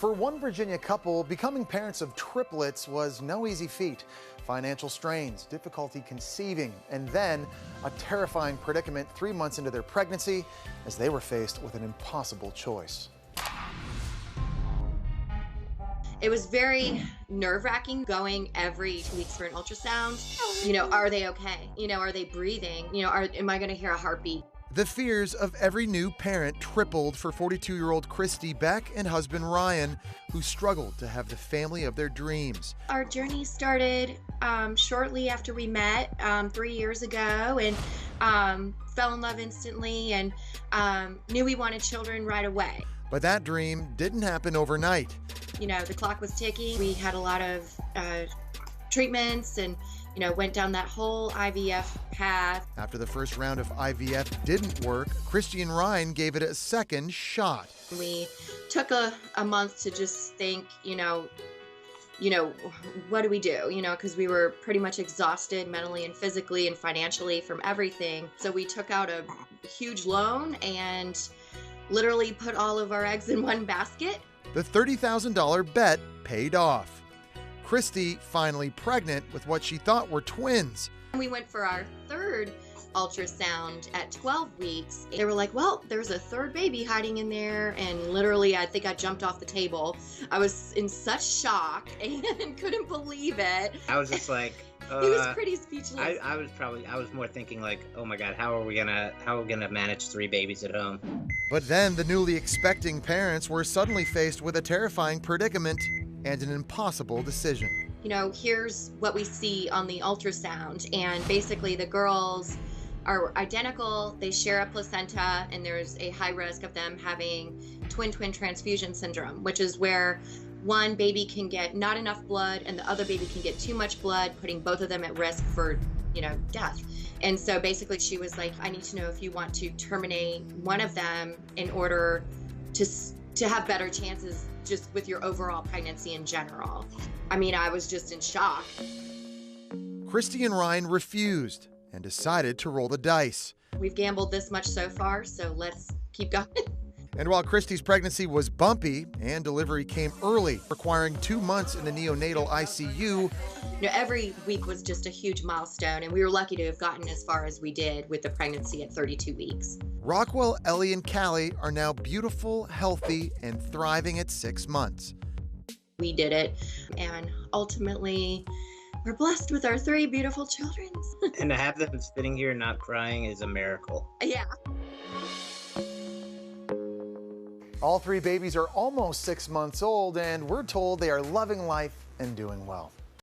For one Virginia couple, becoming parents of triplets was no easy feat. Financial strains, difficulty conceiving, and then a terrifying predicament 3 months into their pregnancy as they were faced with an impossible choice. It was very nerve-wracking going every 2 weeks for an ultrasound. You know, are they okay? You know, are they breathing? You know, am I going to hear a heartbeat? The fears of every new parent tripled for 42-year-old Christy Beck and husband Ryan, who struggled to have the family of their dreams. Our journey started shortly after we met 3 years ago, and fell in love instantly, and knew we wanted children right away. But that dream didn't happen overnight. You know, the clock was ticking. We had a lot of treatments and, you know, went down that whole IVF path. After the first round of IVF didn't work, Christy and Ryan gave it a second shot. We took a month to just think, you know, what do we do? You know, because we were pretty much exhausted mentally and physically and financially from everything. So we took out a huge loan and literally put all of our eggs in one basket. The $30,000 bet paid off. Christy finally pregnant with what she thought were twins. We went for our third ultrasound at 12 weeks. They were like, well, there's a third baby hiding in there. And literally, I think I jumped off the table. I was in such shock and couldn't believe it. I was just like, he was pretty speechless. I was more thinking like, oh my God, how are we gonna manage 3 babies at home? But then the newly expecting parents were suddenly faced with a terrifying predicament and an impossible decision. You know, here's what we see on the ultrasound, and basically the girls are identical. They share a placenta, and there's a high risk of them having twin transfusion syndrome, which is where one baby can get not enough blood and the other baby can get too much blood, putting both of them at risk for, you know, death. And so basically she was like, I need to know if you want to terminate one of them in order to have better chances just with your overall pregnancy in general. I mean, I was just in shock. Christy and Ryan refused and decided to roll the dice. We've gambled this much so far, so let's keep going. And while Christy's pregnancy was bumpy and delivery came early, requiring 2 months in the neonatal ICU, you know, every week was just a huge milestone, and we were lucky to have gotten as far as we did with the pregnancy at 32 weeks. Rockwell, Ellie, and Callie are now beautiful, healthy, and thriving at 6 months. We did it, and ultimately, we're blessed with our 3 beautiful children. And to have them sitting here not crying is a miracle. Yeah. All 3 babies are almost 6 months old, and we're told they are loving life and doing well.